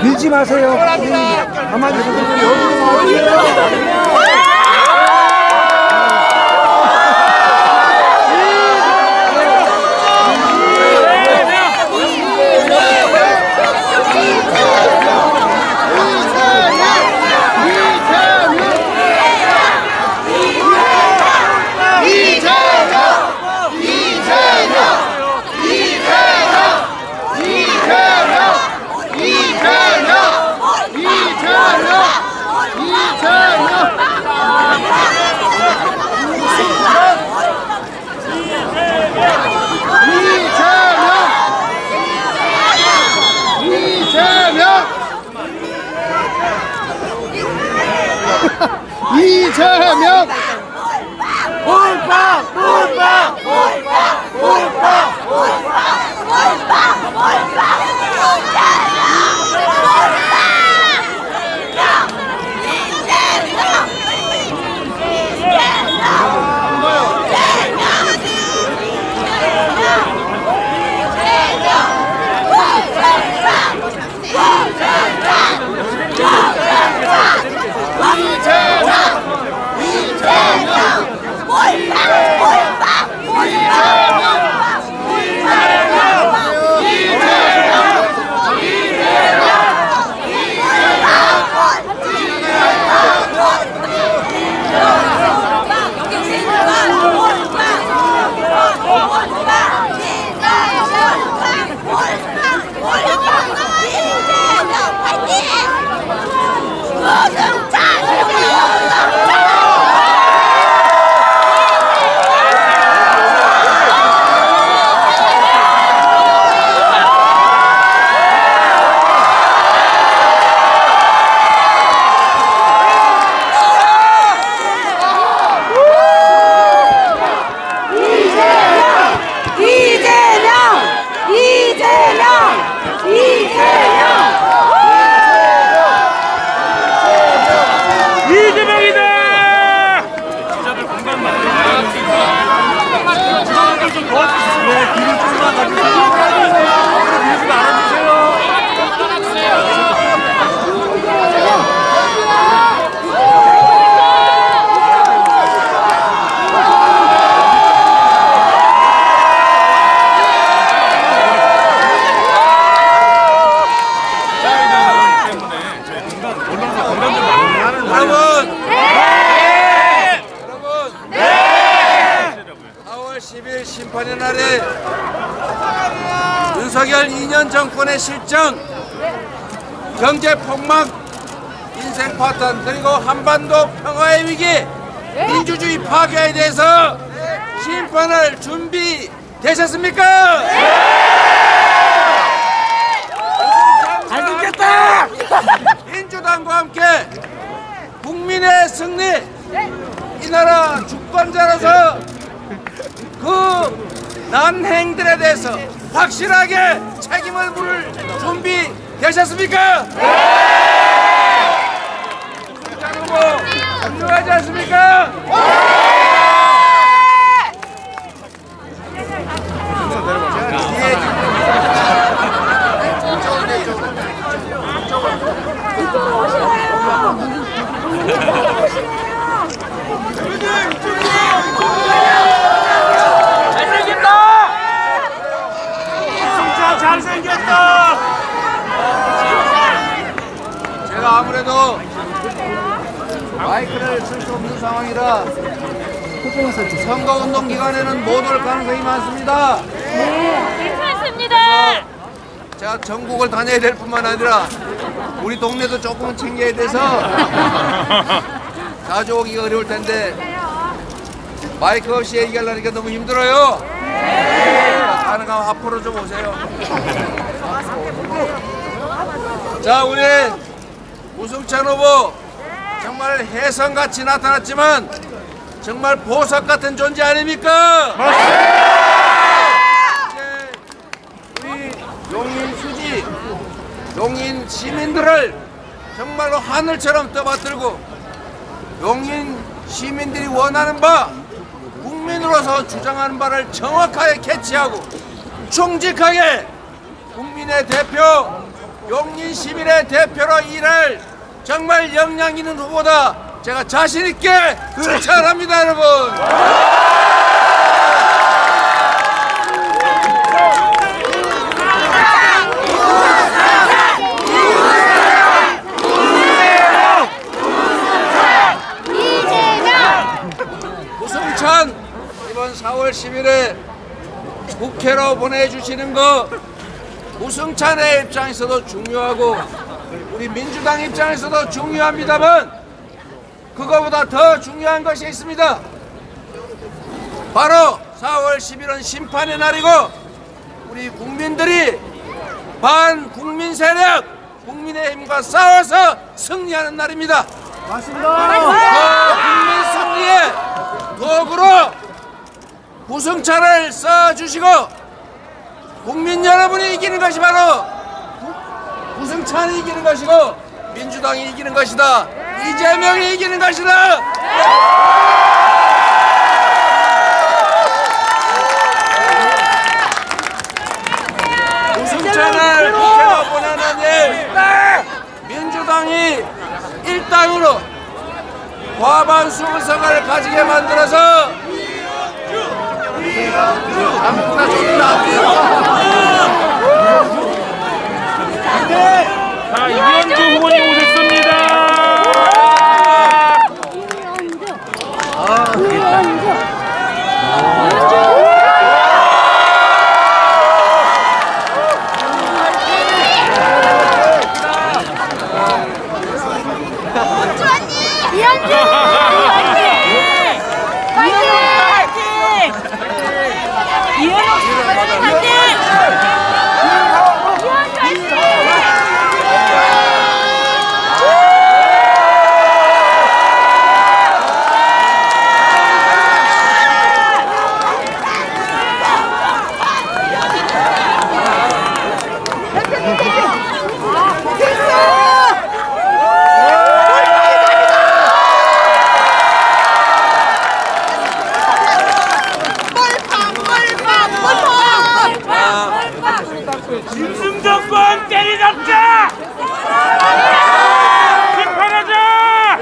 밀지 마세요. 가만히 있으세요. 이재명! 몰빵! 몰빵! 몰빵! 몰빵! 심판의 날에 윤석열 2년 정권의 실정, 경제 폭망, 인생 파탄, 그리고 한반도 평화의 위기, 민주주의 파괴에 대해서 심판할 준비되셨습니까? 잘 듣겠다! 민주당과 함께 국민의 승리, 이 나라 주권자로서 그 난행들에 대해서 확실하게 책임을 물을 준비 되셨습니까? 국장 후보 합류하지 않습니까? 잘생겼다! 제가 아무래도 마이크를 쓸 수 없는 상황이라 선거운동 기간에는 못 올 가능성이 많습니다. 네, 괜찮습니다. 제가 전국을 다녀야 될 뿐만 아니라 우리 동네도 조금은 챙겨야 돼서 자주 오기가 어려울 텐데 마이크 없이 얘기하려니까 너무 힘들어요. 가능하면 앞으로 좀 오세요. 자, 우리 우승찬 후보 정말 혜성같이 나타났지만 정말 보석 같은 존재 아닙니까? 이제 우리 용인 수지, 용인 시민들을 정말로 하늘처럼 떠받들고 용인 시민들이 원하는 바, 국민으로서 주장하는 바를 정확하게 캐치하고 충직하게 국민의 대표 용인 시민의 대표로 일할 정말 역량 있는 후보다 제가 자신 있게 추천합니다, 여러분. 우승찬 이번 4월 10일에 국회로 보내주시는 거 우승찬의 입장에서도 중요하고 우리 민주당 입장에서도 중요합니다만 그거보다 더 중요한 것이 있습니다. 바로 4월 10일은 심판의 날이고 우리 국민들이 반국민 세력 국민의힘과 싸워서 승리하는 날입니다. 맞습니다. 그 국민 승리의 도구로 우승찬을 써주시고 국민 여러분이 이기는 것이 바로 우승찬이 이기는 것이고 민주당이 이기는 것이다. 이재명이 이기는 것이다. 우승찬을 국회로 보내는 일 민주당이 일당으로 과반수 의석을 가지게 만들어서 아무나 좋다. 자, 이현주 후보님 오셨습니다. 김승정권 때리잡자! 심판하자!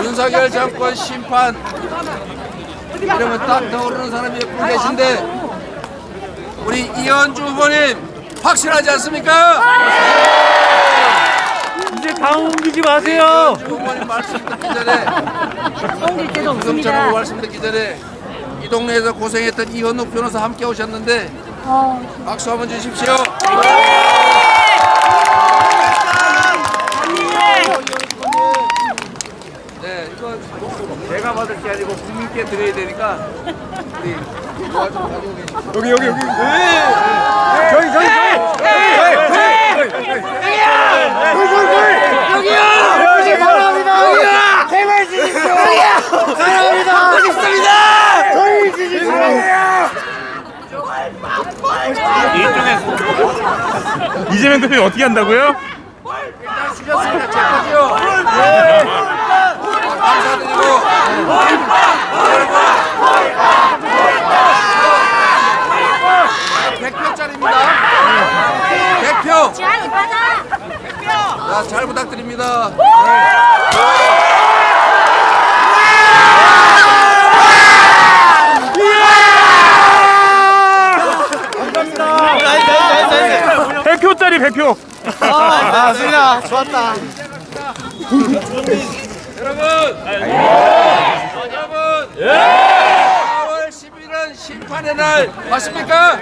윤석열 정권 심판 이러면 딱 떠오르는 사람이 몇 분 계신데 우리 이현주 후보님 확실하지 않습니까? 이제 당 옮기지 마세요. 이현주 후보님 말씀 듣기 전에 우승찬 후보 말씀 듣기 전에 이 동네에서 고생했던 이현욱 변호사 함께 오셨는데 박수 한번 주십시오. 네, 이건 제가 받을 게 아니고 국민께 드려야 되니까 우리 여기. 저희. 여기요. 사랑합니다. 제발 주십시오. 사랑합니다. 하고 싶습니다. 저희 주십시오. 이재명 대표 어떻게 한다고요? 일단 주셨으니까 제 거죠. 네. 감사드리고 100표짜리입니다. 100표. 자, 잘 부탁드립니다. 감사합니다. 100표짜리 100표. 수빈아, 좋았다. 여러분, 4월 10일은 심판의 날 맞습니까?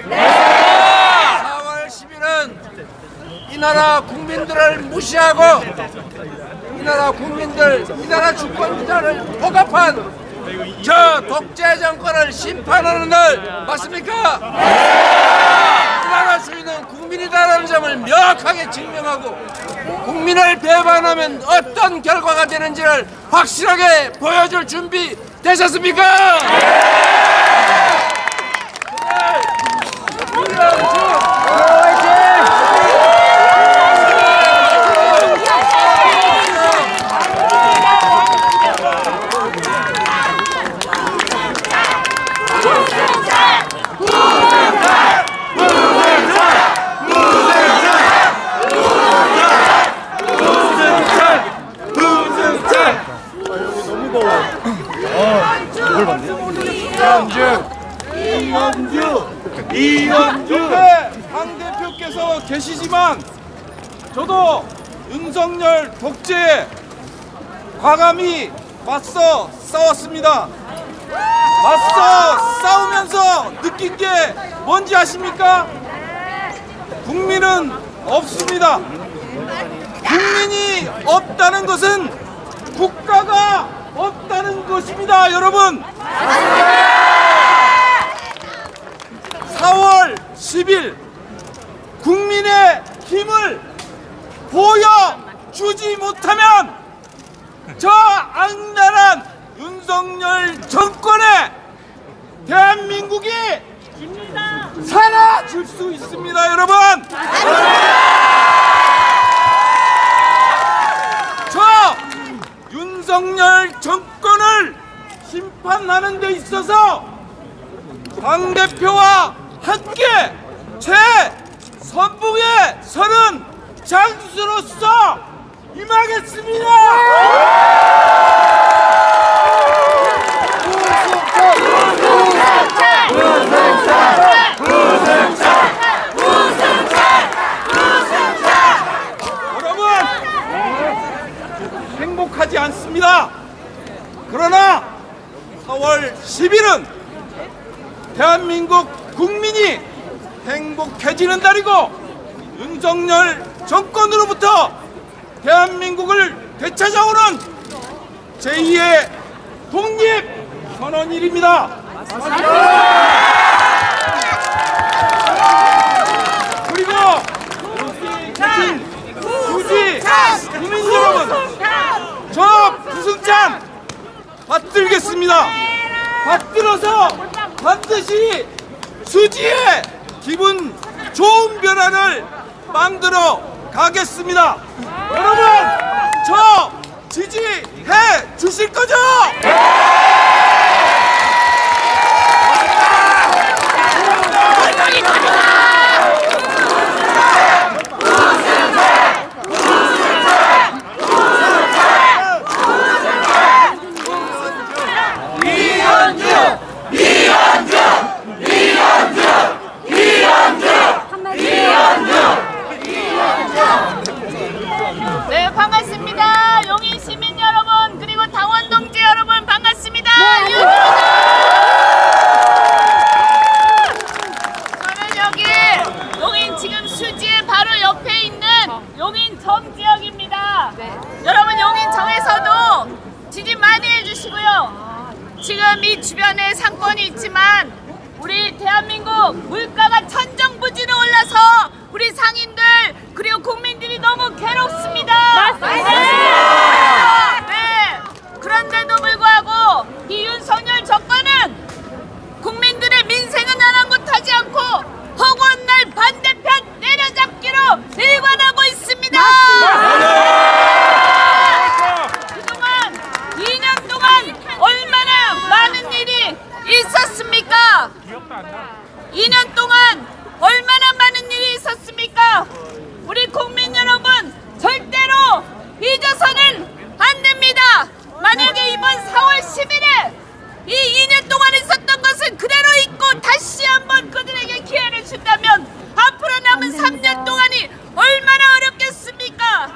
4월 10일은 이 나라 국민들을 무시하고 이 나라 국민들, 이 나라 주권자를 포갑한 저 독재 정권을 심판하는 날 맞습니까? 이 나라 주인은 국민이다라는 점을 명확하게 증명하고 국민을 배반하면 어떤 결과가 되는지를 확실하게 보여줄 준비 되셨습니까? 앞서 계시지만 저도 윤석열 독재에 과감히 맞서 싸웠습니다. 맞서 싸우면서 느낀 게 뭔지 아십니까? 국민은 없습니다. 국민이 없다는 것은 국가가 없다는 것입니다, 여러분. 4월 10일 국민의 힘을 보여주지 못하면 저 악랄한 윤석열 정권의 대한민국이 사라질 수 있습니다, 여러분. 저 윤석열 정권을 심판하는 데 있어서 당대표와 함께 제 선봉에 서는 장수로서 임하겠습니다. 여러분, 행복하지 않습니다. 그러나 4월 10일은 대한민국 국민이 행복해지는 날이고 윤석열 정권으로부터 대한민국을 되찾아오는 제2의 독립 선언일입니다. 그리고 여기 계신 수지 국민 여러분, 저 부승찬 받들겠습니다. 받들어서 반드시 수지의 기분 좋은 변화를 만들어 가겠습니다. 여러분, 저 지지해 주실 거죠? 네, 반갑습니다. 용인 시민 여러분, 그리고 당원 동지 여러분, 반갑습니다. 저는 여기 용인 지금 수지의 바로 옆에 있는 용인 정 지역입니다. 여러분, 용인 정에서도 지지 많이 해주시고요. 지금 이 주변에 상권이 있지만 우리 대한민국 물가가 천정부지로 올라서 우리 상인들 그리고 국민들이 너무 괴롭습니다. 맞습니다. 네. 그런데도 불구하고 이 윤석열 정권은 국민들의 민생은 아랑곳하지 않고 허구한 날 반대편 내려잡기로 일관하고 있습니다. 그동안 2년 동안 얼마나 많은 일이 있었습니까? 2년 동안 얼마나 많은 일이 있었습니까? 우리 국민 여러분, 절대로 잊어서는 안 됩니다. 만약에 이번 4월 10일에 이 2년 동안 있었던 것을 그대로 잊고 다시 한번 그들에게 기회를 준다면 앞으로 남은 3년 동안이 얼마나 어렵겠습니까?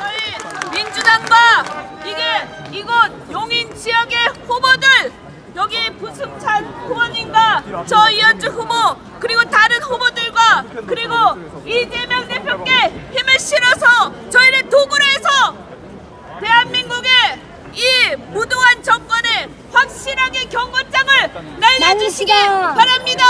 저희 민주당과 이곳 용인 지역의 후보들, 여기 부승찬 후보님과 저 이현주 후보, 그리고 다른 후보들과 그리고 이재명 대표께 힘을 실어서 저희를 도구로 해서 대한민국의 이 무도한 정권에 확실하게 경고장을 날려주시기 바랍니다.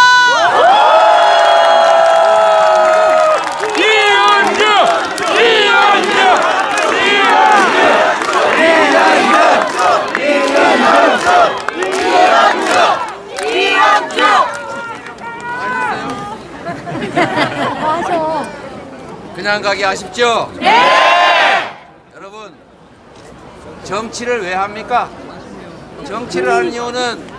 그냥 가기 아쉽죠? 네! 여러분, 정치를 왜 합니까? 정치를 하는 이유는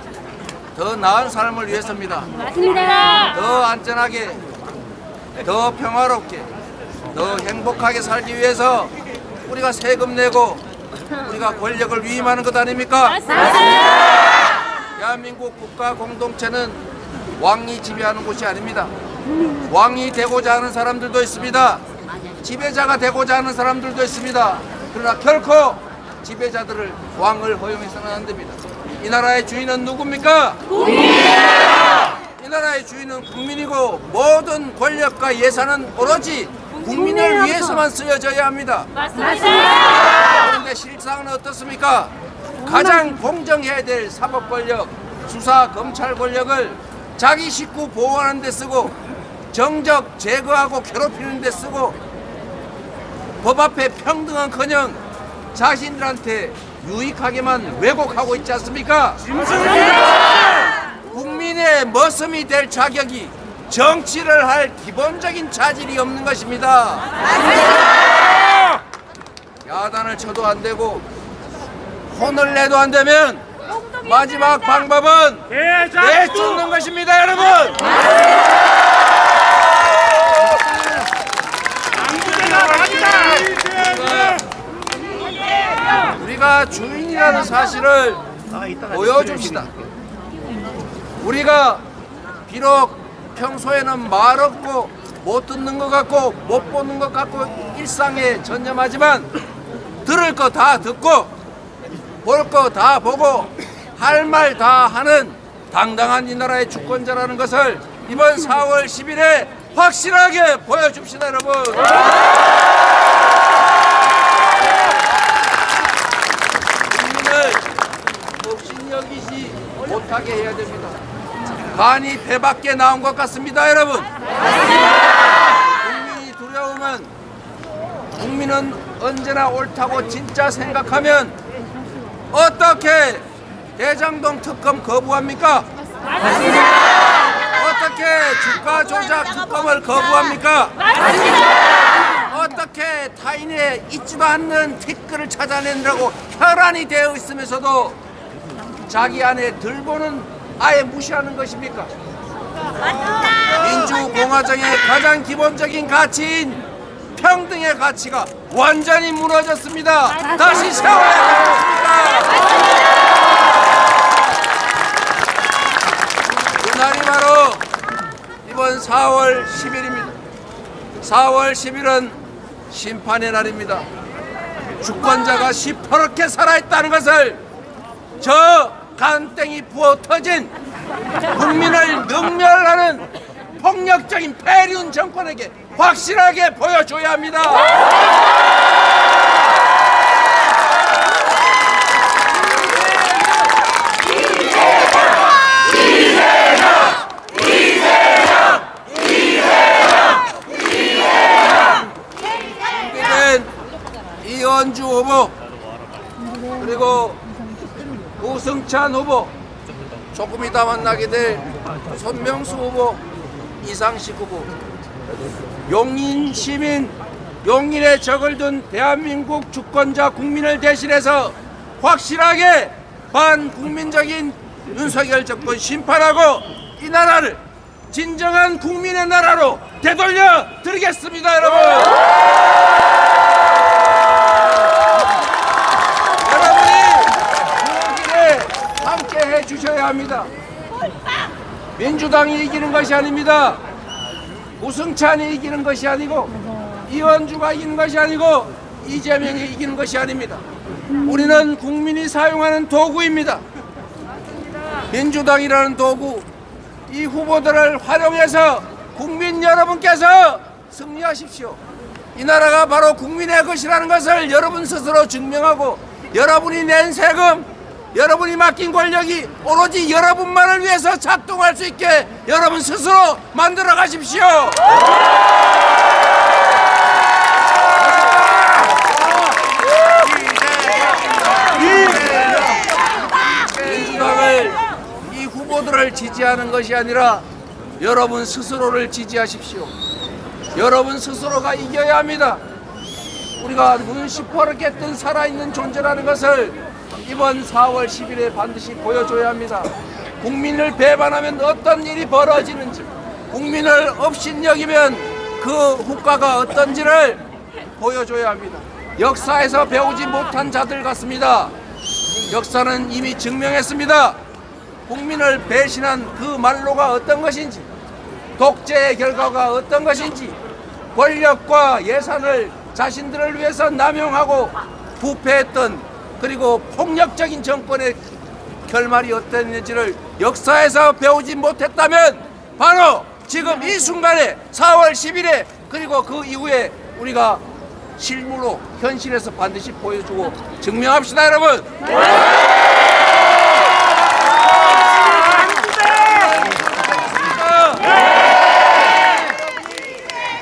더 나은 삶을 위해서입니다. 맞습니다. 더 안전하게, 더 평화롭게, 더 행복하게 살기 위해서 우리가 세금 내고 우리가 권력을 위임하는 것 아닙니까? 맞습니다. 대한민국 국가 공동체는 왕이 지배하는 곳이 아닙니다. 왕이 되고자 하는 사람들도 있습니다. 지배자가 되고자 하는 사람들도 있습니다. 그러나 결코 지배자들을 왕을 허용해서는 안 됩니다. 이 나라의 주인은 누굽니까? 국민입니다. 이 나라의 주인은 국민이고 모든 권력과 예산은 오로지 국민을 위해서만 쓰여져야 합니다. 그런데 실상은 어떻습니까? 가장 공정해야 될 사법 권력, 수사, 검찰 권력을 자기 식구 보호하는 데 쓰고 정적 제거하고 괴롭히는 데 쓰고 법 앞에 평등한커녕 자신들한테 유익하게만 왜곡하고 있지 않습니까? 국민의 머슴이 될 자격이 정치를 할 기본적인 자질이 없는 것입니다. 야단을 쳐도 안 되고 혼을 내도 안 되면 마지막 방법은 내쫓는 것입니다, 여러분. 우리가 주인이라는 사실을 보여줍시다. 우리가 비록 평소에는 말 없고 못 듣는 것 같고 못 보는 것 같고 일상에 전념하지만 들을 거 다 듣고 볼 거 다 보고 할 말 다 하는 당당한 이 나라의 주권자라는 것을 이번 4월 10일에 확실하게 보여줍시다, 여러분. 국민을 업신여기지 못하게 해야 됩니다. 간이 배 밖에 나온 것 같습니다, 여러분. 국민이 두려우면 국민은 언제나 옳다고 진짜 생각하면 어떻게 대장동 특검 거부합니까? 어떻게 주가 조작 특검을 거부합니까? 어떻게 타인의 있지도 않는 댓글을 찾아내느라고 혈안이 되어 있으면서도 자기 안에 들보는 아예 무시하는 것입니까? 민주공화정의 가장 기본적인 가치인 평등의 가치가 완전히 무너졌습니다. 다시 세워야 되겠습니까? 그날이 바로 이번 4월 10일입니다. 4월 10일은 심판의 날입니다. 주권자가 시퍼렇게 살아있다는 것을 저 간땡이 부어 터진 국민을 능멸하는 폭력적인 폐륜 정권에게 확실하게 보여줘야 합니다. 이현주 후보 그리고 우승찬 후보, 조금 이따 만나게 될 손명수 후보, 이상식 후보, 용인 시민, 용인에 적을 둔 대한민국 주권자 국민을 대신해서 확실하게 반국민적인 윤석열 정권 심판하고 이 나라를 진정한 국민의 나라로 되돌려 드리겠습니다, 여러분. 함께 해주셔야 합니다. 민주당이 이기는 것이 아닙니다. 우승찬이 이기는 것이 아니고 이현주가 이기는 것이 아니고 이재명이 이기는 것이 아닙니다. 우리는 국민이 사용하는 도구입니다. 민주당이라는 도구, 이 후보들을 활용해서 국민 여러분께서 승리하십시오. 이 나라가 바로 국민의 것이라는 것을 여러분 스스로 증명하고 여러분이 낸 세금, 여러분이 맡긴 권력이 오로지 여러분만을 위해서 작동할 수 있게 여러분 스스로 만들어 가십시오. 민주당을, 이 후보들을 지지하는 것이 아니라 여러분 스스로를 지지하십시오. 여러분 스스로가 이겨야 합니다. 우리가 눈 시퍼렇게 뜬 살아있는 존재라는 것을 이번 4월 10일에 반드시 보여줘야 합니다. 국민을 배반하면 어떤 일이 벌어지는지, 국민을 업신여기면 그 후과가 어떤지를 보여줘야 합니다. 역사에서 배우지 못한 자들 같습니다. 역사는 이미 증명했습니다. 국민을 배신한 그 말로가 어떤 것인지, 독재의 결과가 어떤 것인지, 권력과 예산을 자신들을 위해서 남용하고 부패했던, 그리고 폭력적인 정권의 결말이 어땠는지를 역사에서 배우지 못했다면 바로 지금 이 순간에 4월 10일에 그리고 그 이후에 우리가 실무로 현실에서 반드시 보여주고 증명합시다, 여러분.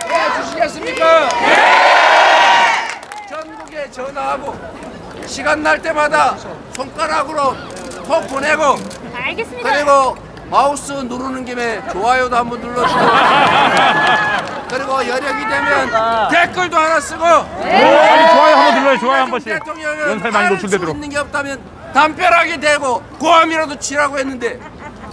해주시겠습니까? 전국에 전화하고 시간 날 때마다 손가락으로 톡 보내고, 알겠습니다. 그리고 마우스 누르는 김에 좋아요도 한번 눌러주고, 그리고 여력이 되면 댓글도 하나 쓰고, 아니 좋아요 한번 눌러요. 좋아요 한 번씩. 대통령은 연설 많이 할 수 노출되도록. 있는 게 없다면 담벼락이 되고 고함이라도 치라고 했는데,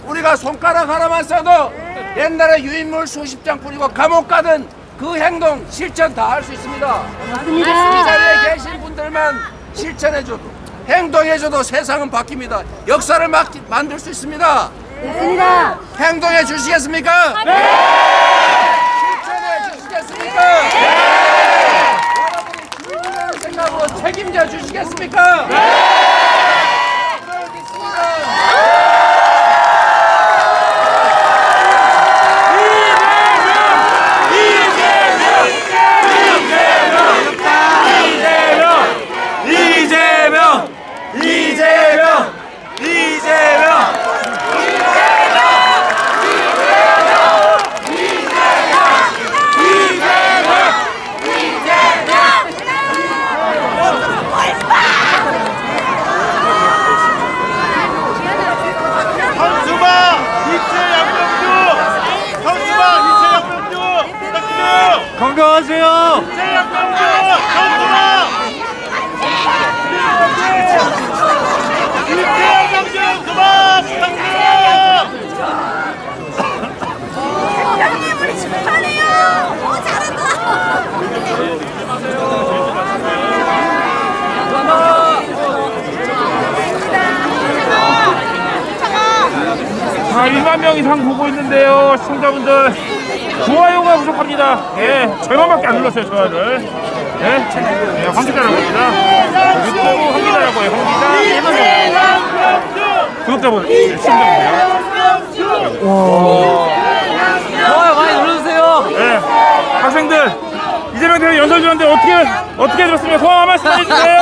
우리가 손가락 하나만 써도 옛날에 유인물 수십 장 뿌리고 감옥 가던 그 행동 실천 다 할 수 있습니다. 이 자리에 계신 분들만 실천해줘도, 행동해줘도 세상은 바뀝니다. 역사를 만들 수 있습니다. 맞습니다. 행동해 주시겠습니까? 실천해 주시겠습니까? 여러분이 주인이라는 생각으로 책임져 주시겠습니까? 건강하세요. 형님 우리 축하해요. 잘한다. 자, 1만 명 이상 보고 있는데요. 시청자분들 좋아요가 부족합니다. 예, 절반밖에 안 눌렀어요, 좋아요를. 예, 예, 황기자라고 합니다. 유튜브 황기자라고 해요. 황기자. 구독자분, 시청자분이요. 좋아요 많이 눌러주세요. 예, 학생들 이재명 대표 연설 주는데 어떻게 들었습니까? 소감 한 말씀 해주세요.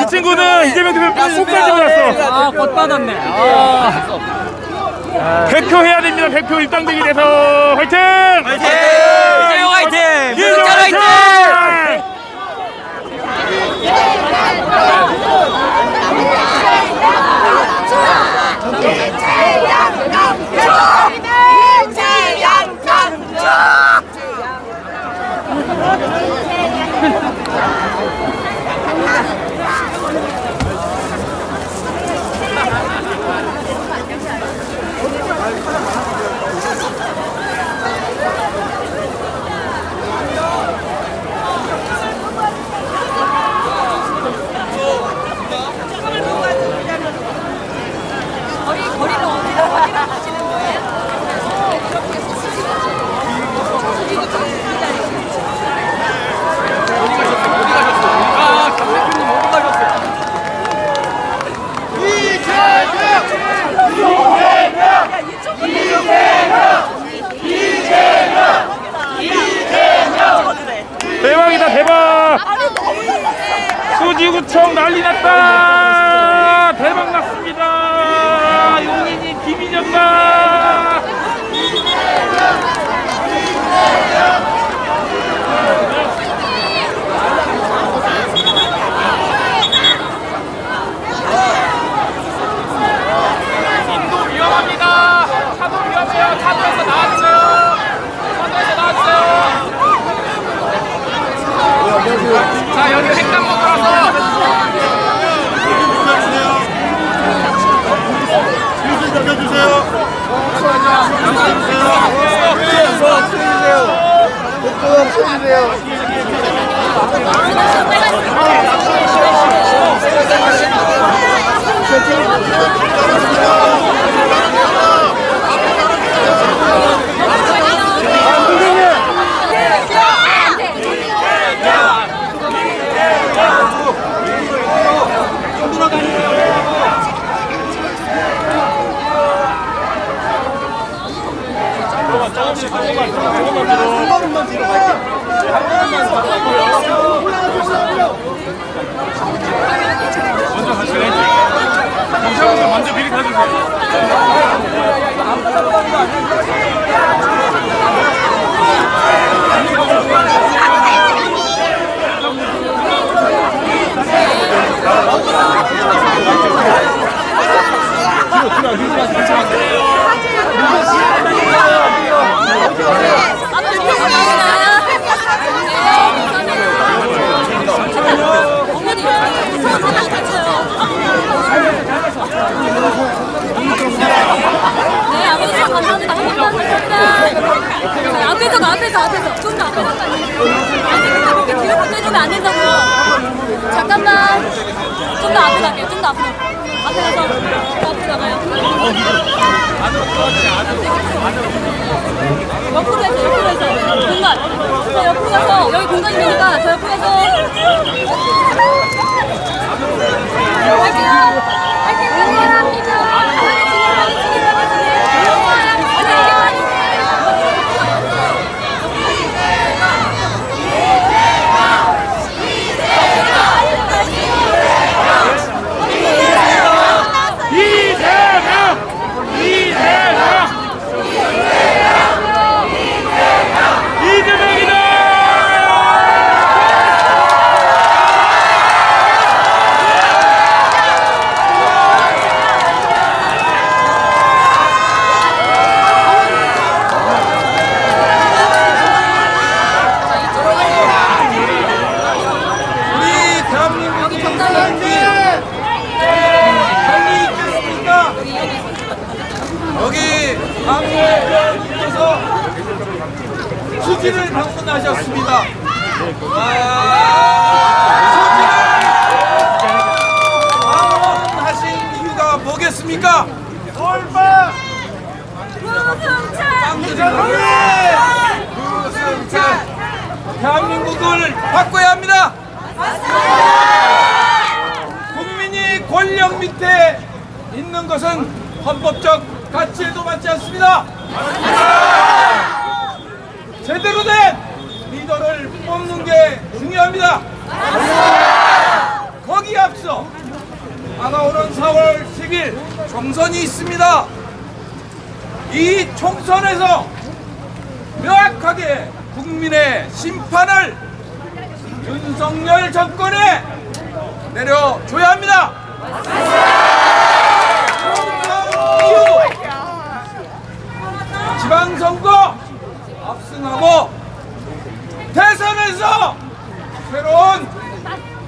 이 친구는 이재명 대표 손까지 올랐어. 아, 곧 받았네. 대표해야 됩니다. 대표 일당되기 돼서 화이팅! 이재용 화이팅! 이재명 화이팅! 대박이다 대박! 수지구청 난리 났다! 대박 났습니다! 용인이 비비졌다! 인도 위험합니다. 차도 위험해요. 차도에서 나와주세요. 차도에서 나와주세요. 자, 여기 횡단보 돌아서. 좀 넘겨주세요. 먼저 가실래? 경찰분들 먼저 미리 타주세요. 앞에서 좀 더 앞에서 이렇게 뒤로 붙여주면 안 된다고요. 잠깐만 좀 더 앞에 갈게요. 좀 더 앞으로 가서 더 앞으로 나가요. 옆으로 해서 공간 저 옆으로 가서 여기 공간이 되니까 저 옆으로 해서 할게요. 감사합니다. 여기 방송에서 수지를 방문하셨습니다. 방문하신 이유가 뭐겠습니까? 올바 우승찬 대한민국을 바꿔야 합니다. 국민이 권력 밑에 있는 것은 헌법적 가치에도 맞지 않습니다. 제대로 된 리더를 뽑는 게 중요합니다. 거기에 앞서 다가오는 4월 10일 총선이 있습니다. 이 총선에서 명확하게 국민의 심판을 윤석열 정권에 내려줘야 합니다. 지방선거 압승하고 대선에서 새로운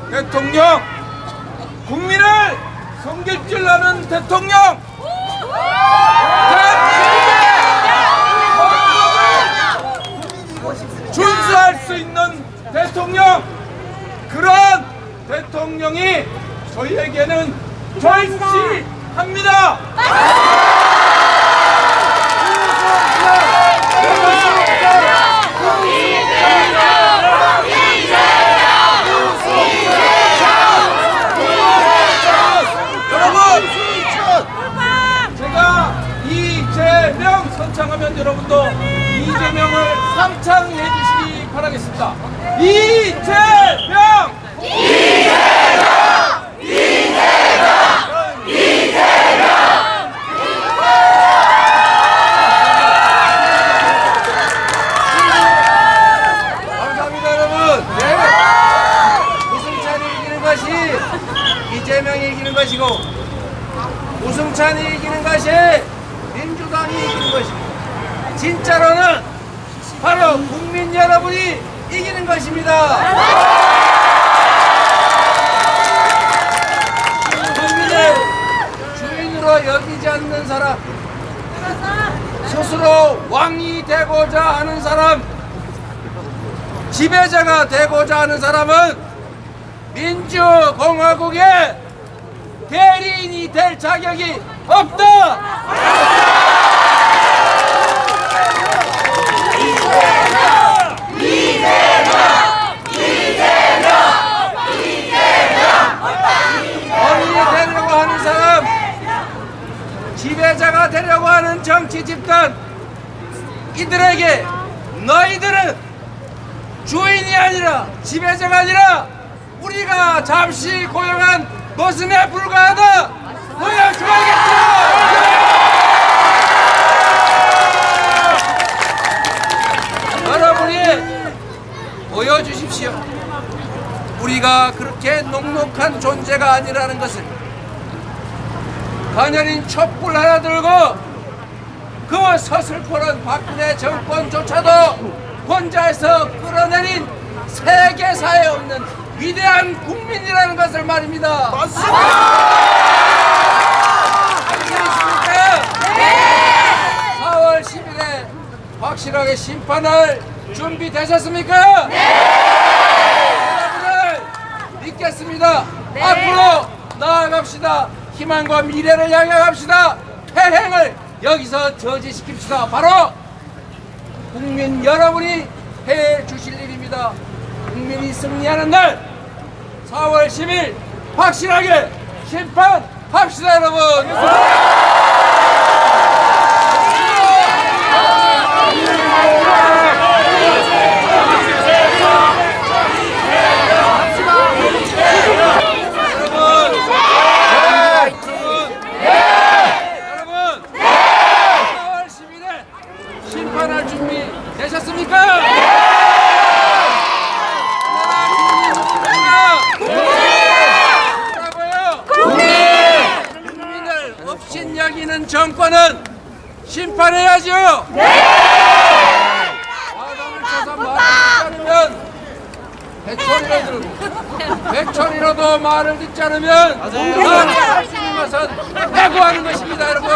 대통령, 국민을 섬길줄라는 대통령, 대한민국의 준수할 수 있는 대통령, 그런 대통령이 저희에게는 절실합니다. 제가 이재명 선창하면 여러분도 이재명을 상창해 주시기 바라겠습니다. 이재명! 감사합니다, 여러분. 우승찬이 이기는 것이 이재명이 이기는 것이고, 우승찬이 이기는 것이 민주당이 이기는 것입니다. 진짜로는 바로 국민 여러분이 이기는 것입니다. 국민을 주인으로 여기지 않는 사람, 스스로 왕이 되고자 하는 사람, 지배자가 되고자 하는 사람은 민주공화국의 대리인이 될 자격이 없다! 왕이 되려고 하는 사람, 지배자가 되려고 하는 정치 집단, 이들에게 너희들은 주인이 아니라 지배자가 아니라 우리가 잠시 고용한 머슴에 불과하다. 너희가 좋아하겠다. 여러분이 보여주십시오. 우리가 그렇게 녹록한 존재가 아니라는 것을. 가녀린 촛불 하나 들고 그 서슬퍼런 박근혜 정권조차도 혼자서 끌어내린 세계사에 없는 위대한 국민이라는 것을 말입니다. 맞습니다. 네. 4월 10일에 확실하게 심판할 준비되셨습니까? 네. 여러분을 믿겠습니다. 네. 앞으로 나아갑시다. 희망과 미래를 향해 갑시다. 패행을 여기서 저지시킵시다. 바로 국민 여러분이 해 주실 일입니다. 국민이 승리하는 날 4월 10일 확실하게 심판합시다, 여러분. 심판할 준비 되셨습니까? 국민을 업신여기는 정권은 심판해야죠. 화장을 쳐서 말을 듣지 않으면 백천이라도 말을 듣지 않으면 나를 하시는 것은 해고하는 것입니다, 여러분.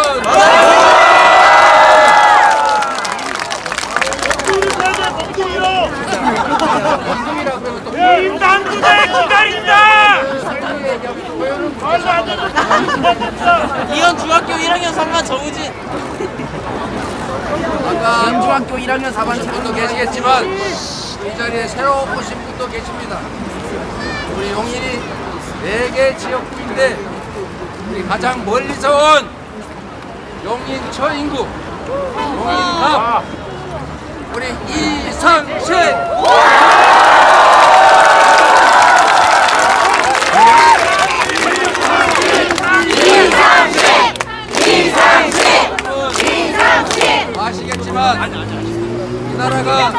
인당부대 기다린다! 이현 중학교 1학년 3반 정우진. 아까 중학교 1학년 4반 분도 계시겠지만 이 자리에 새로 오신 분도 계십니다. 우리 용인이 4개 지역구인데 우리 가장 멀리서 온 용인 처인구 용인갑 우리 이상식 아시겠지만 이 나라가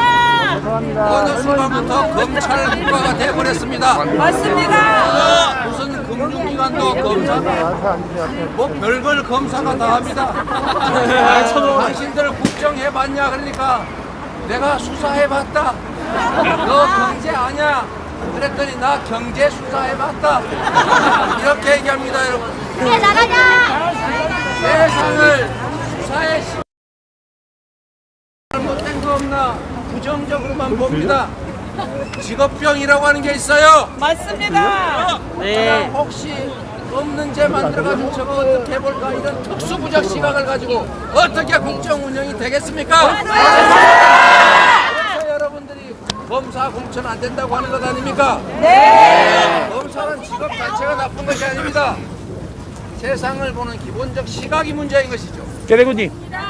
어느 순간부터 검찰 국가가 돼버렸습니다. 맞습니다. 무슨 금융기관도 검사가 뭐 별걸 검사가 다 합니다. 당신들 국정해봤냐 그러니까 내가 수사해봤다. 너 경제 아냐? 그랬더니 나 경제 수사해봤다. 이렇게 얘기합니다, 여러분. 왜 나가냐? 세상을 수사에 잘못된 거 없나 부정적으로만 봅니다. 직업병이라고 하는 게 있어요. 맞습니다. 네. 혹시 없는 죄 만들어가지고 저거 어떻게 해볼까 이런 특수부적 시각을 가지고 어떻게 국정 운영이 되겠습니까? 그래서 여러분들이 검사 공천 안 된다고 하는 것 아닙니까? 네. 검사는 직업 자체가 나쁜 것이 아닙니다. 세상을 보는 기본적 시각이 문제인 것이죠. 개대구님.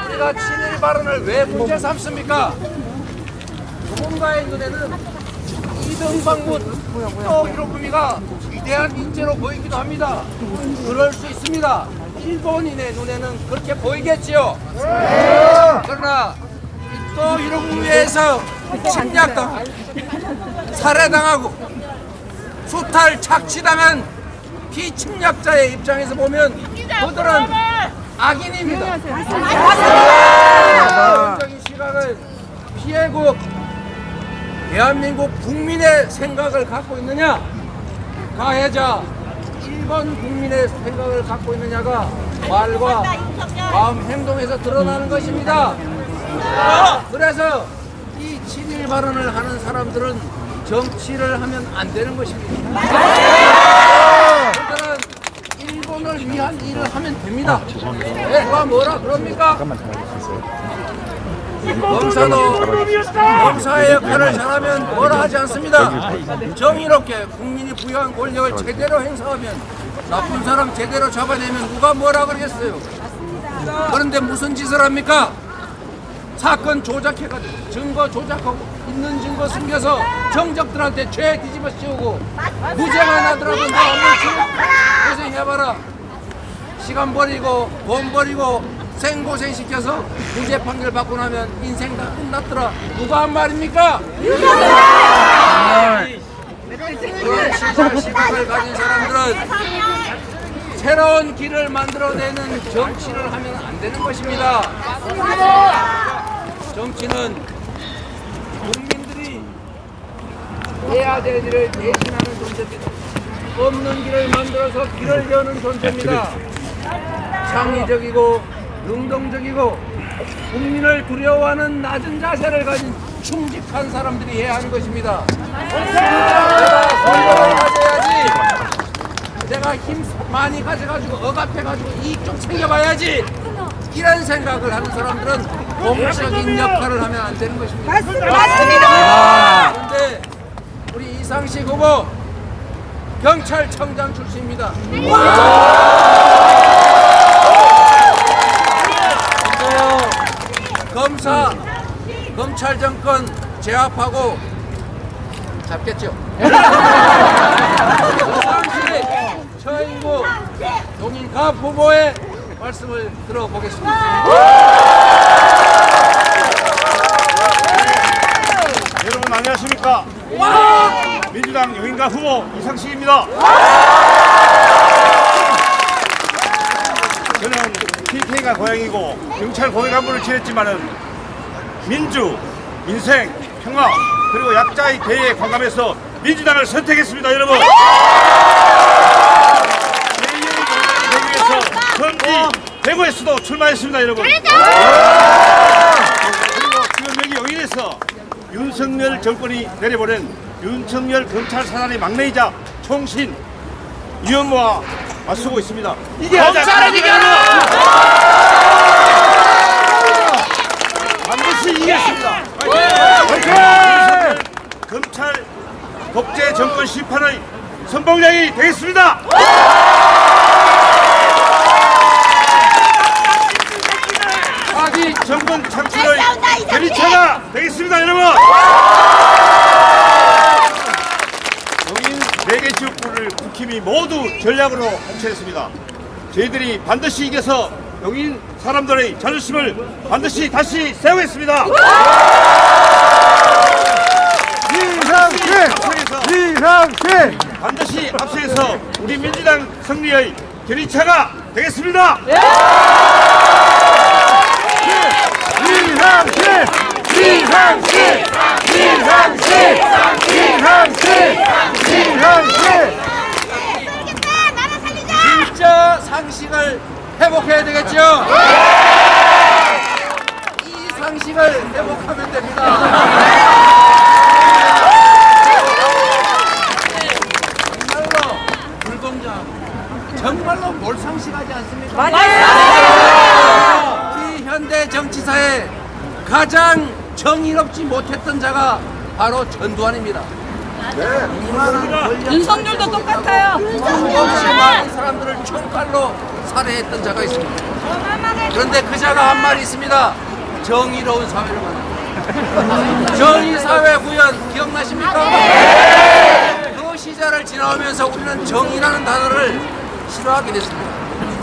우리가 친일 발언을 왜 문제 삼습니까? 누군가의 눈에는 이등박문 또 히로부미가 위대한 인재로 보이기도 합니다. 그럴 수 있습니다. 일본인의 눈에는 그렇게 보이겠지요. 그러나 또 히로부미에서 침략당하고 살해당하고 수탈 착취당한 피침략자의 입장에서 보면 그들은 악인입니다. 적인 시각을 피해고 대한민국 국민의 생각을 갖고 있느냐, 가해자 일본 국민의 생각을 갖고 있느냐가 말과 마음, 행동에서 드러나는 것입니다. 그래서 이 친일 발언을 하는 사람들은 정치를 하면 안 되는 것입니다. 그들은 일본을 위한 일을 하면 됩니다. 누가 뭐라 그럽니까? 검사도 검사의 역할을 잘하면 뭐라 하지 않습니다. 정의롭게 국민이 부여한 권력을 제대로 행사하면 나쁜 사람 제대로 잡아내면 누가 뭐라 그러겠어요. 그런데 무슨 짓을 합니까? 사건 조작해가지고 증거 조작하고 있는 증거 숨겨서 정적들한테 죄 뒤집어 씌우고 무죄가 나더라도 너 얼른 고생해봐라. 시간 버리고 돈 버리고 생고생 시켜서 무죄 판결 받고 나면 인생 다 끝났더라. 누가 한 말입니까? 그런 시각을 가진 사람들은 새로운 길을 만들어내는 정치를 하면 안 되는 것입니다. 정치는 국민들이 해야 될 일을 대신하는 존재입니다. 없는 길을 만들어서 길을 여는 존재입니다. 창의적이고 능동적이고 국민을 두려워하는 낮은 자세를 가진 충직한 사람들이 해야 하는 것입니다. 권력을 가져야지. 내가 힘 많이 가져가지고 억압해가지고 이익 좀 챙겨봐야지. 이런 생각을 하는 사람들은 공적인 역할을 하면 안 되는 것입니다. 맞습니다. 그런데 우리 이상식 후보 경찰청장 출신입니다. 검찰 정권 제압하고 잡겠죠. 이상식 처인구 용인갑 후보의 말씀을 들어보겠습니다. 여러분 안녕하십니까? 민주당 용인갑 후보 이상식입니다. 저는 PK가 고향이고 경찰 고위 간부를 지냈지만은 민주, 민생, 평화 그리고 약자의 대의에 관감해서 민주당을 선택했습니다. 여러분 제2의 전지 대구에서도 출마했습니다. 여러분 그리고 지금 여기 용인에서 윤석열 정권이 내려보낸 윤석열 검찰 사단의 막내이자 총신 이현모와 맞서고 있습니다. 이게 검찰을 이겨라! 반드시 이기겠습니다. 검찰 독재 정권 심판의 선봉장이 되겠습니다. 사기 정권 창출의 대리차가 되겠습니다. 여러분 용인 4개 지역구를 국힘이 모두 전략으로 합체했습니다. 저희들이 반드시 이겨서 용인 사람들의 자존심을 반드시 다시 세우겠습니다. 이상식! 반드시 앞서서 우리 민주당 승리의 견인차가 되겠습니다. 진짜 상식을 회복해야 되겠죠? 이 상식을 회복하면 됩니다. 정말로 불공정하고 정말로 몰상식하지 않습니까? 맞아요. 우리 현대 정치사에 가장 정의롭지 못했던 자가 바로 전두환입니다. 윤석열도 똑같아요. 없이 많은 사람들을 총칼로 살해했던 자가 있습니다. 그런데 그 자가 한 말이 있습니다. 정의로운 사회를 만든다. 정의사회 구현 기억나십니까? 그 시절을 지나오면서 우리는 정의라는 단어를 싫어하게 됐습니다.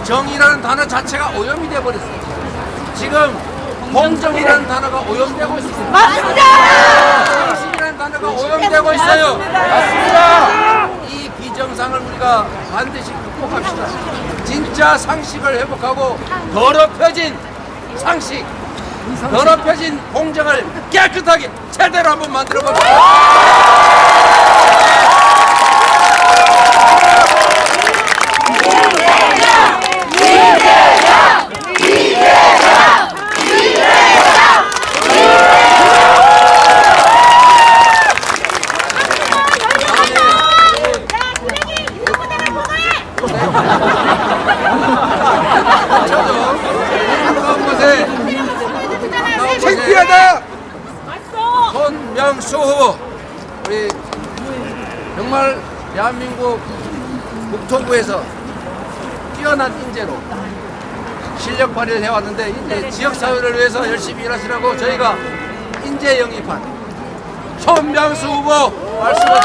정의라는 단어 자체가 오염이 되어버렸어요. 지금 공정이라는 단어가 오염되고 있습니다. 맞습니다. 정신이라는 단어가 오염되고 있어요. 맞습니다. 이 비정상을 우리가 반드시 극복합시다. 진짜 상식을 회복하고 더럽혀진 상식, 더럽혀진 공정을 깨끗하게 제대로 한번 만들어 봅시다. 창피하다! 손명수 후보, 우리 정말 대한민국 국토부에서 뛰어난 인재로 실력 발휘를 해왔는데 이제 지역사회를 위해서 열심히 일하시라고 저희가 인재 영입한 손명수 후보 말씀을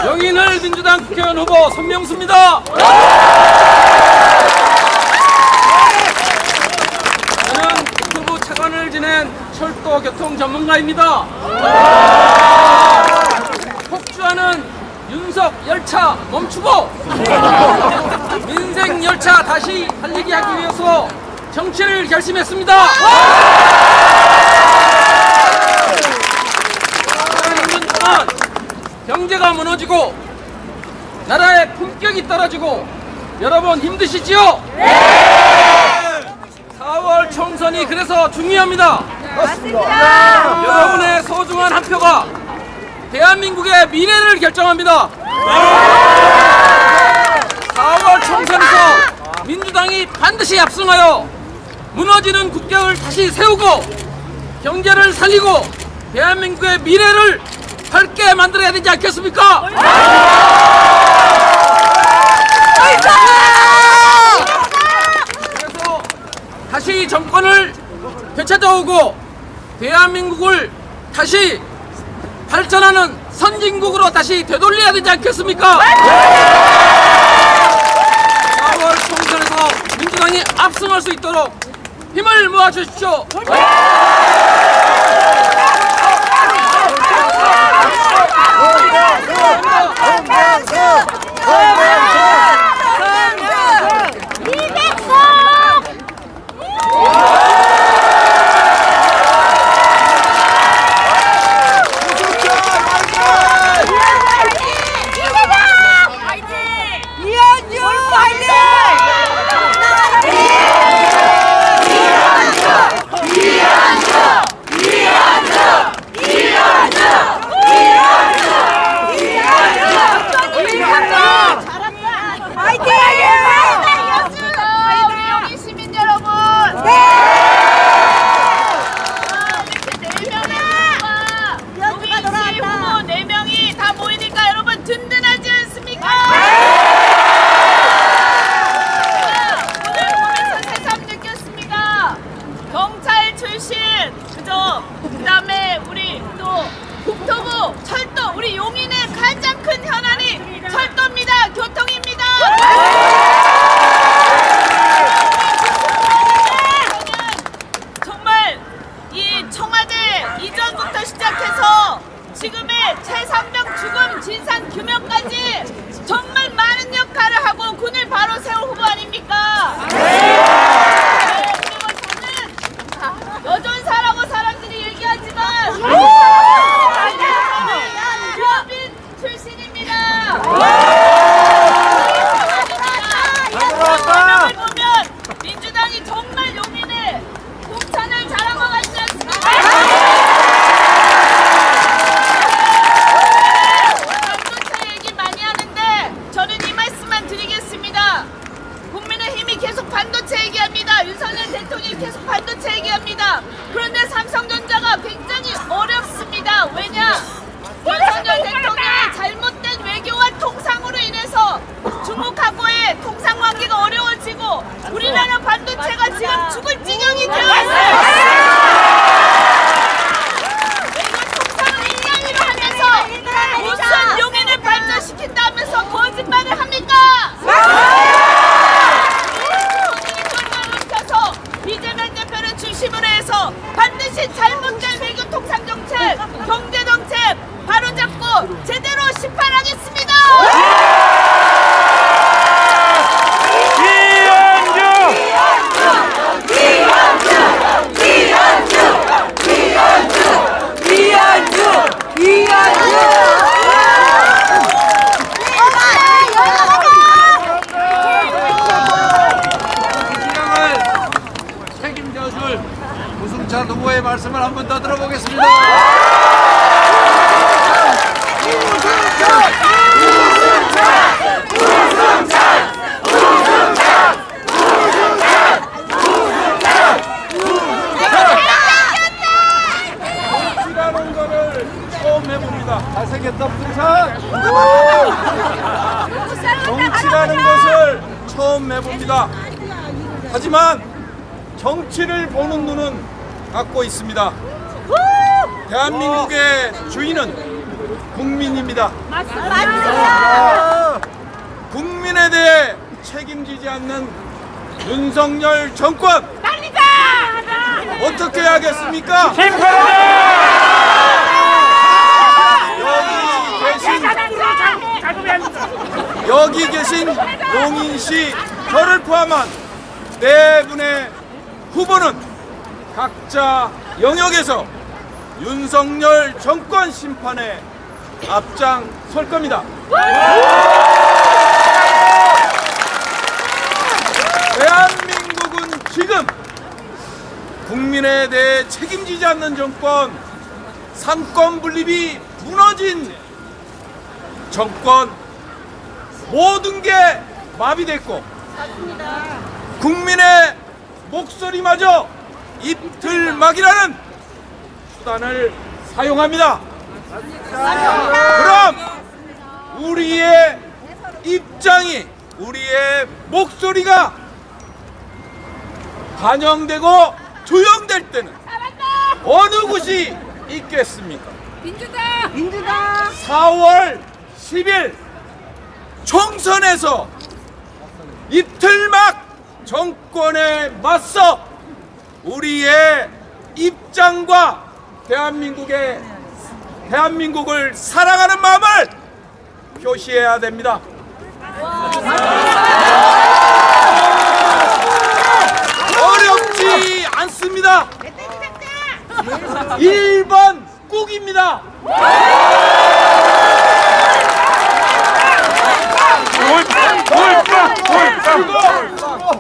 영인을 민주당 국회의원 후보 손명수입니다. 저는 국토부 차관을 지낸 철도 교통 전문가입니다. 폭주하는 윤석 열차 멈추고 민생 열차 다시 달리게 하기 위해서 정치를 결심했습니다. 4년 동안 경제가 무너지고 나라의 품격이 떨어지고 여러분 힘드시지요? 4월 총선이 그래서 중요합니다. 여러분의 소중한 한 표가 대한민국의 미래를 결정합니다. 4월 총선에서 민주당이 반드시 압승하여 무너지는 국격을 다시 세우고 경제를 살리고 대한민국의 미래를 밝게 만들어야 되지 않겠습니까? 그래서 다시 정권을 되찾아오고 대한민국을 다시 발전하는 선진국으로 다시 되돌려야 되지 않겠습니까? 4월 총선에서 민주당이 압승할 수 있도록 힘을 모아주십시오. 그다음에 우리 또 국토부 철도 우리 용인의 가장 큰 현안이 철도입니다. 교통입니다. 정말 이 청와대 이전부터 시작해서 지금의 최상병 죽음 진상 규명까지 정말 많은 역할을 하고 군을 바로 세울 후보 아닙니까? 그리고 저는 여전사라고 사람들이 얘기하지만 유빈 출신입니다. 설명을 보면 민주당이 정말 용인에 공천을 잘한 것 같지 않습니까? 반도체 얘기 많이 하는데 저는 이 말씀만 드리겠습니다. 국민의힘이 계속 반도체 얘기합니다. 윤석열 대통령이 계속 반도체 얘기합니다. 그런데 삼성전자가 굉장히 어렵습니다. 왜냐? 윤석열 대통령의 잘못된 외교와 통상으로 인해서 중국하고의 통상 관계가 어려워지고 우리나라 반도체가 지금 죽을 지경이 되어 있어요. 외교 통상을 인간으로 하면서 무슨 용인을 발전시킨다면서 거짓말을 합니까? 이재명 대표를 중심으로 해서 반드시 잘못된 외교 통상 정책, 경제 정책 바로잡고 제대로 심판하겠습니다. 책임져줄 우승찬 후보의 말씀을 한 번 더 들어보겠습니다. 이라는 거를 것을 처음 해봅니다. 하지만 정치를 보는 눈은 갖고 있습니다. 대한민국의 주인은 국민입니다. 국민에 대해 책임지지 않는 윤석열 정권 어떻게 하겠습니까? 여기 계신 용인시 저를 포함한 네 분의 후보는 각자 영역에서 윤석열 정권 심판에 앞장설 겁니다. 대한민국은 지금 국민에 대해 책임지지 않는 정권, 삼권 분립이 무너진 정권, 모든 게 마비됐고 국민의 목소리마저 입틀막이라는 수단을 사용합니다. 그럼 우리의 입장이, 우리의 목소리가 반영되고 조영될 때는 어느 곳이 있겠습니까? 민주당! 4월 10일 총선에서 입틀막 정권에 맞서 우리의 입장과 대한민국을 사랑하는 마음을 표시해야 됩니다. 어렵지 않습니다. 1번 꾹입니다. 그리고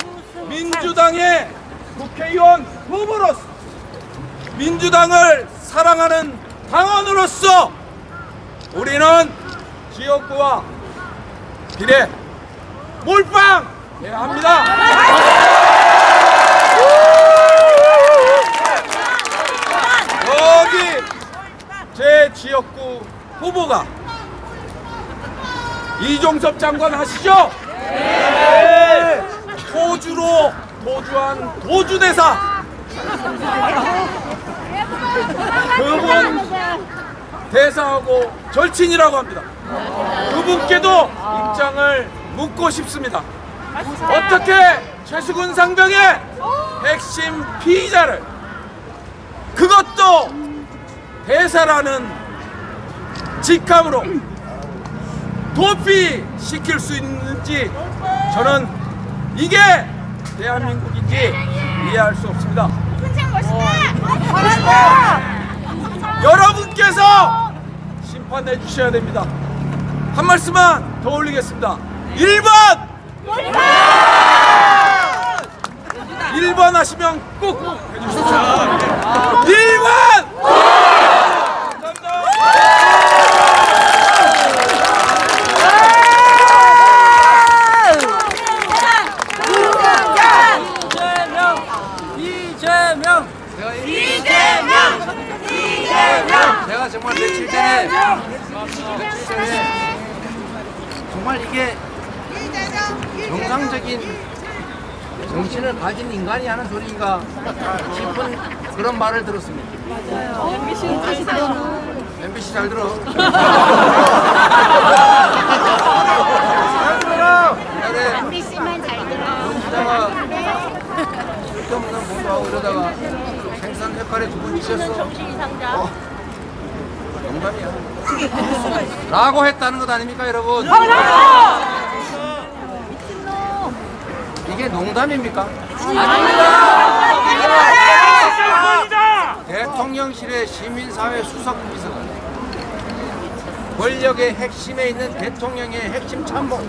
민주당의 국회의원 후보로서 민주당을 사랑하는 당원으로서 우리는 지역구와 비례 몰빵해야 합니다. 여기 제 지역구 후보가 이종섭 장관 아시죠? 네. 호주로 도주한 도주대사 그분 대사하고 절친이라고 합니다. 그분께도 입장을 묻고 싶습니다. 어떻게 최수근 상병의 핵심 피의자를 그것도 대사라는 직함으로 도피시킬 수 있는지 저는 이게 대한민국인지 이해할 수 없습니다. 여러분께서 심판해 주셔야 됩니다. 한 말씀만 더 올리겠습니다. 1번! 1번 하시면 꼭 해주십시오. 1번! 제가 정말 며칠 전에 정말 이게 정상적인 정신을 가진 인간이 하는 소리인가 싶은 그런 말을 들었습니다. MBC 잘 들어. MBC만 잘 들어. 기자가 쓸데없는 공부하고 이러다가 생선 역할에 두 분 있었어. 농담이야. 라고 했다는 것 아닙니까, 여러분? 이게 농담입니까? 아닙니다. 대통령실의 시민사회 수석비서관, 권력의 핵심에 있는 대통령의 핵심 참모,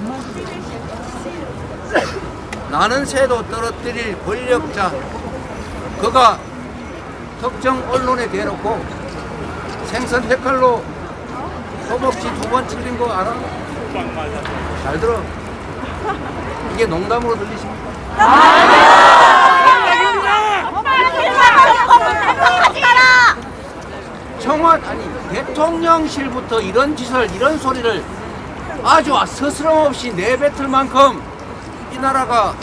나는 새도 떨어뜨릴 권력자, 그가 특정 언론에 대놓고 생선 헷갈로 허벅지 2번 찔린 거 알아? 잘 들어. 이게 농담으로 들리십니까? 청와대 아니 대통령실부터 이런 짓을, 이런 소리를 아주 스스럼 없이 내뱉을 만큼 이 나라가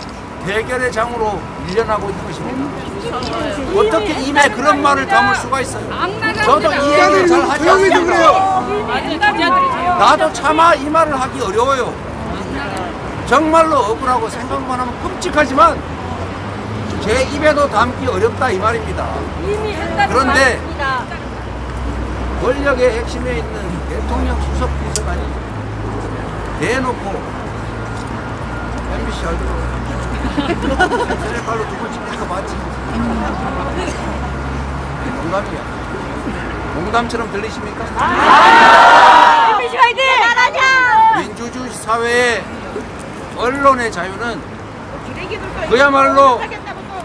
대결의 장으로 밀려나고 있는 것입니다. 어떻게 입에 그런 말을 담을 수가 있어요? 저도 이 얘기를 잘 하지 않습니다. 나도 차마 이 말을 하기 어려워요. 정말로 억울하고 생각만 하면 끔찍하지만 제 입에도 담기 어렵다 이 말입니다. 그런데 권력의 핵심에 있는 대통령 수석 비서관이 대놓고 MBC 알죠? 세례발로 두번 찍는 거 맞지? 농담이야. 농담처럼 들리십니까? MBC 화이팅! 잘하자! 민주주의 사회의 언론의 자유는 그야말로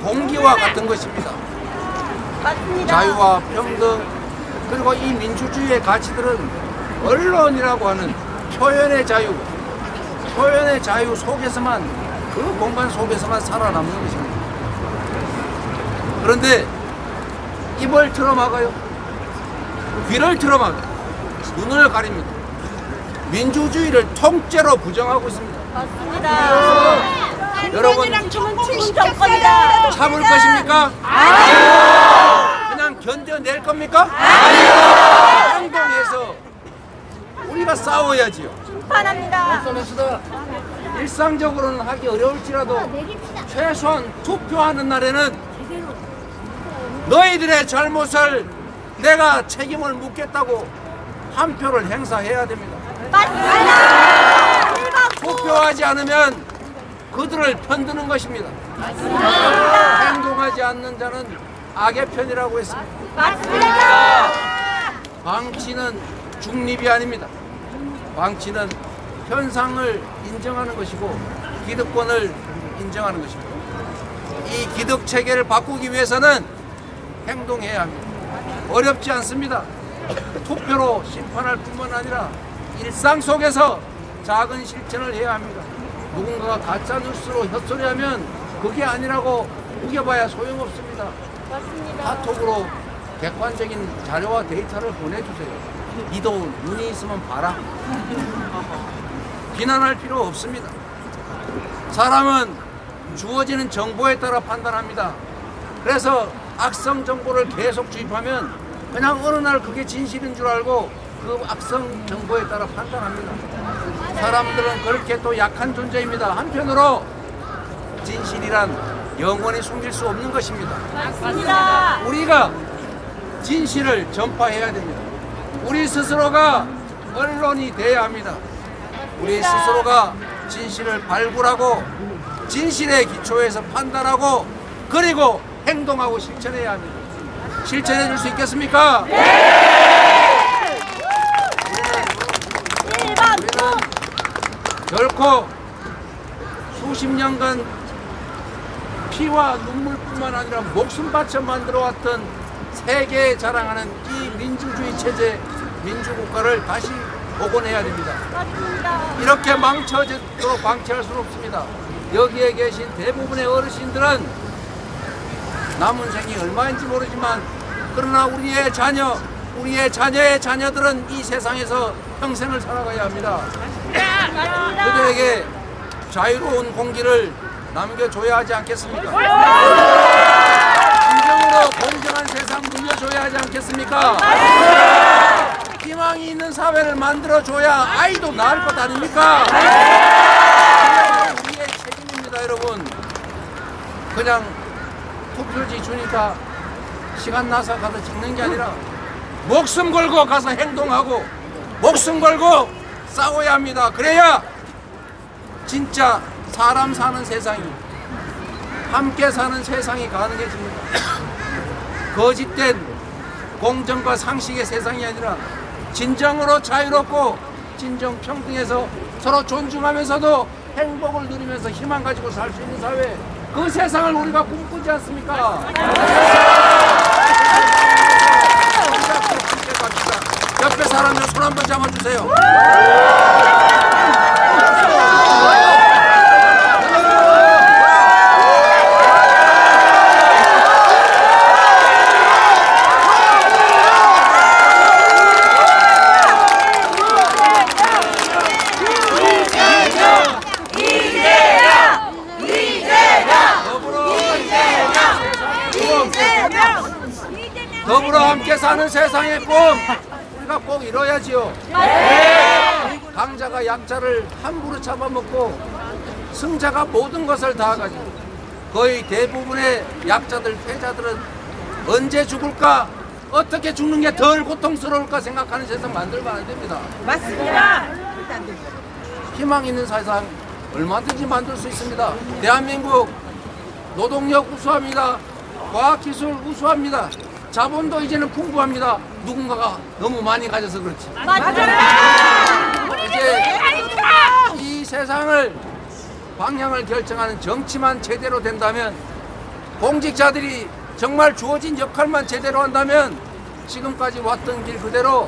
공기와 같은 것입니다. 자유와 평등 그리고 이 민주주의의 가치들은 언론이라고 하는 표현의 자유 속에서만 그 공간 속에서만 살아남는 것입니다. 그런데 입을 틀어막아요. 귀를 틀어막아요. 눈을 가립니다. 민주주의를 통째로 부정하고 있습니다. 여러분 정권이다. 참을 것입니까? 아니요. 그냥 견뎌낼 겁니까? 아니요. 행동해서 우리가 싸워야지요. 심판합니다. 일상적으로는 하기 어려울지라도 최소한 투표하는 날에는 너희들의 잘못을 내가 책임을 묻겠다고 한 표를 행사해야 됩니다. 맞습니다. 투표하지 않으면 그들을 편드는 것입니다. 행동하지 않는 자는 악의 편이라고 했습니다. 맞습니다. 방치는 중립이 아닙니다. 방치는 현상을 인정하는 것이고 기득권을 인정하는 것입니다. 이 기득 체계를 바꾸기 위해서는 행동해야 합니다. 어렵지 않습니다. 투표로 심판할 뿐만 아니라 일상 속에서 작은 실천을 해야 합니다. 누군가가 가짜 뉴스로 헛소리하면 그게 아니라고 우겨봐야 소용없습니다. 맞습니다. 카톡으로 객관적인 자료와 데이터를 보내주세요. 니도 눈이 있으면 봐라. 비난할 필요 없습니다. 사람은 주어지는 정보에 따라 판단합니다. 그래서 악성 정보를 계속 주입하면 그냥 어느 날 그게 진실인 줄 알고 그 악성 정보에 따라 판단합니다. 사람들은 그렇게 또 약한 존재입니다. 한편으로 진실이란 영원히 숨길 수 없는 것입니다. 맞습니다. 우리가 진실을 전파해야 됩니다. 우리 스스로가 언론이 돼야 합니다. 우리 스스로가 진실을 발굴하고 진실의 기초에서 판단하고 그리고 행동하고 실천해야 합니다. 실천해 줄 수 있겠습니까? 우리는 결코 수십 년간 피와 눈물뿐만 아니라 목숨 바쳐 만들어왔던 세계에 자랑하는 이 민주주의 체제, 민주국가를 다시 복원해야 됩니다. 이렇게 망쳐지도록 방치할 수는 없습니다. 여기에 계신 대부분의 어르신들은 남은 생이 얼마인지 모르지만 그러나 우리의 자녀, 우리의 자녀의 자녀들은 이 세상에서 평생을 살아가야 합니다. 그들에게 자유로운 공기를 남겨줘야 하지 않겠습니까? 진정으로 공정한 세상 물려줘야 하지 않겠습니까? 희망이 있는 사회를 만들어줘야 아이도 낳을 것 아닙니까? 우리의 책임입니다, 여러분. 그냥 투표지 주니까 시간 나서 가서 찍는 게 아니라 목숨 걸고 가서 행동하고 목숨 걸고 싸워야 합니다. 그래야 진짜 사람 사는 세상이 함께 사는 세상이 가능해집니다. 거짓된 공정과 상식의 세상이 아니라 진정으로 자유롭고 진정 평등해서 서로 존중하면서도 행복을 누리면서 희망 가지고 살 수 있는 사회, 그 세상을 우리가 꿈꾸지 않습니까? 옆에 사람들 손 한번 잡아주세요. 더불어 함께 사는 세상의 꿈 우리가 꼭 이뤄야지요. 강자가 약자를 함부로 잡아먹고 승자가 모든 것을 다 가지고 거의 대부분의 약자들, 패자들은 언제 죽을까, 어떻게 죽는 게 덜 고통스러울까 생각하는 세상 만들면 안 됩니다. 맞습니다. 희망 있는 세상 얼마든지 만들 수 있습니다. 대한민국 노동력 우수합니다. 과학기술 우수합니다. 자본도 이제는 풍부합니다. 누군가가 너무 많이 가져서 그렇지. 이제 이 세상을 방향을 결정하는 정치만 제대로 된다면, 공직자들이 정말 주어진 역할만 제대로 한다면 지금까지 왔던 길 그대로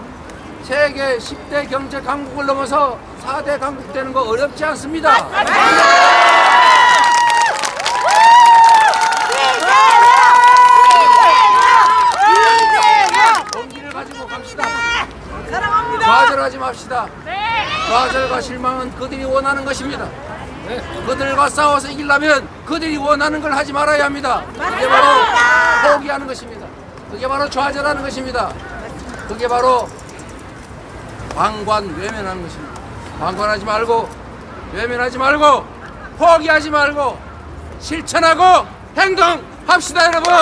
세계 10대 경제 강국을 넘어서 4대 강국 되는 거 어렵지 않습니다. 용기를 가지고 갑시다. 좌절하지 맙시다. 좌절과 실망은 그들이 원하는 것입니다. 그들과 싸워서 이기려면 그들이 원하는 걸 하지 말아야 합니다. 그게 바로 포기하는 것입니다. 그게 바로 좌절하는 것입니다. 그게 바로 방관, 외면하는 것입니다. 방관하지 말고, 외면하지 말고, 포기하지 말고, 실천하고 행동합시다, 여러분!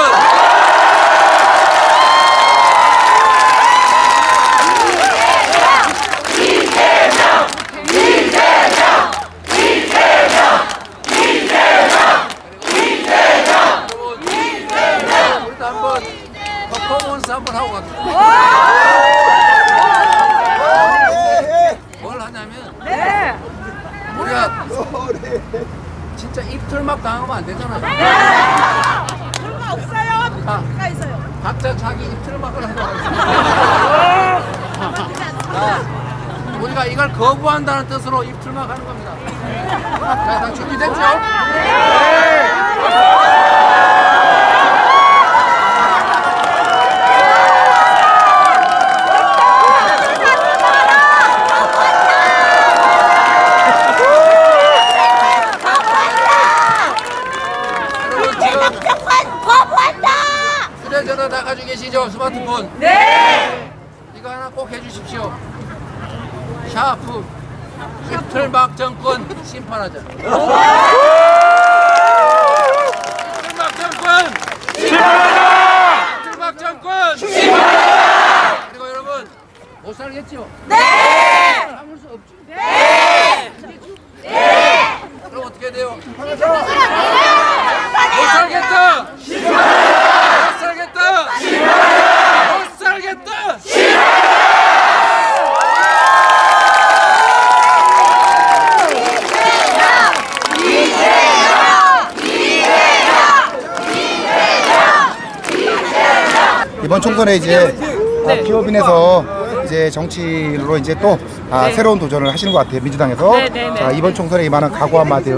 우리도 한번 퍼포먼스 한번 하고 갑니다. 뭘 하냐면 우리가 진짜 입틀막 당하면 안 되잖아요. 얼마 없어요. 가 있어요. 각자 자기 입틀막을 하고 우리가 이걸 거부한다는 뜻으로 입틀막 하는 겁니다. 자, 다 준비됐죠? 휴대전화 다 가지고 계시죠? 스마트폰. 네. 이거 하나 꼭 해주십시오. 샤프 입틀막 정권 심판하자. 입틀막 정권 심판하자. 입틀막 정권 심판하자. 그리고 여러분 못 살겠죠? 네. 참을 수 없죠? 네. 네. 그럼 어떻게 돼요? 못 살겠다. 못 살겠다. 못 살겠다. 이번 총선에 이제 기업인에서 이제 정치로 이제 또 새로운 도전을 하시는 것 같아요, 민주당에서. 자, 이번 총선에 임하는 각오 한마디.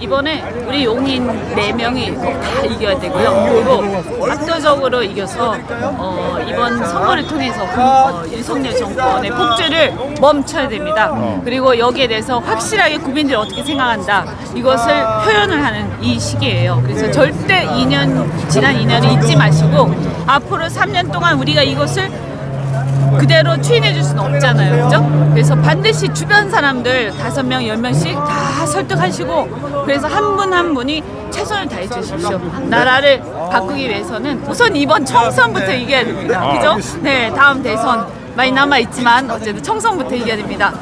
이번에 우리 용인 4명이 다 이겨야 되고요. 그리고 압도적으로 이겨서 이번 선거를 통해서 윤석열 정권의 폭주를 멈춰야 됩니다. 그리고 여기에 대해서 확실하게 국민들이 어떻게 생각한다, 이것을 표현을 하는 이 시기예요. 그래서 절대 지난 2년을 잊지 마시고 앞으로 3년 동안 우리가 이것을 그대로 추인해 줄 수는 없잖아요. 그죠? 그래서 반드시 주변 사람들 5명, 10명씩 다 설득하시고, 그래서 한 분 한 분이 최선을 다해 주십시오. 나라를 바꾸기 위해서는 우선 이번 총선부터 이겨야 됩니다. 그죠? 네, 다음 대선 많이 남아있지만 어쨌든 총선부터 이겨야 됩니다.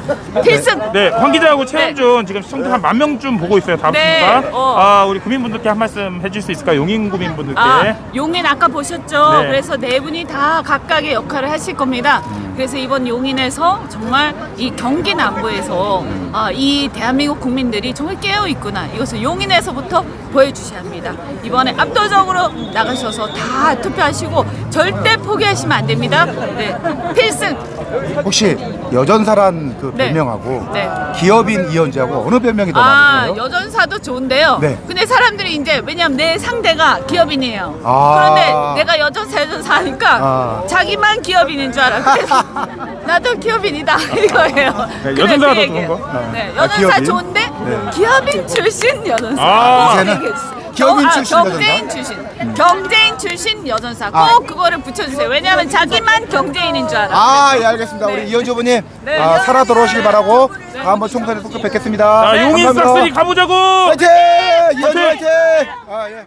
필승! 네, 황 기자하고 최현준 지금 시청자 한 10,000명쯤 보고 있어요. 다음 순간. 우리 구민분들께 한 말씀 해줄 수 있을까요? 용인 구민분들께. 용인 아까 보셨죠? 네. 그래서 4분이 다 각각의 역할을 하실 겁니다. 그래서 이번 용인에서 정말 이 경기 남부에서 이 대한민국 국민들이 정말 깨어 있구나, 이것을 용인에서부터 보여주셔야 합니다. 이번에 압도적으로 나가셔서 다 투표하시고 절대 포기하시면 안 됩니다. 네, 필승! 혹시 여전사란 그 별명하고 네. 기업인 이현주하고 어느 별명이 더 맞으세요? 여전사도 좋은데요. 네. 근데 사람들이 이제 왜냐면 내 상대가 기업인이에요. 아. 그런데 내가 여전사 하니까 자기만 기업인인 줄 알아. 그래서 나도 기업인이다 이거예요. 네, 그래서 여전사가 그 더 얘기예요. 좋은 거? 네, 아, 여전사 기업인? 좋은데 기업인 출신 여전사. 아. 꼭 이제는 얘기해주세요. 기업인 출신 여전사? 경제인 출신. 경제인 출신 여전사. 꼭 아. 그거를 붙여주세요. 왜냐하면 자기만 경제인인 줄 알아. 아, 예, 알겠습니다. 우리 이현주 후보님 살아 돌아오시길 바라고 다음번 총선에 꼭 뵙겠습니다. 자, 용인 감사합니다. 싹쓸이 가보자고. 화이팅! 이현주 화이팅! 아, 예.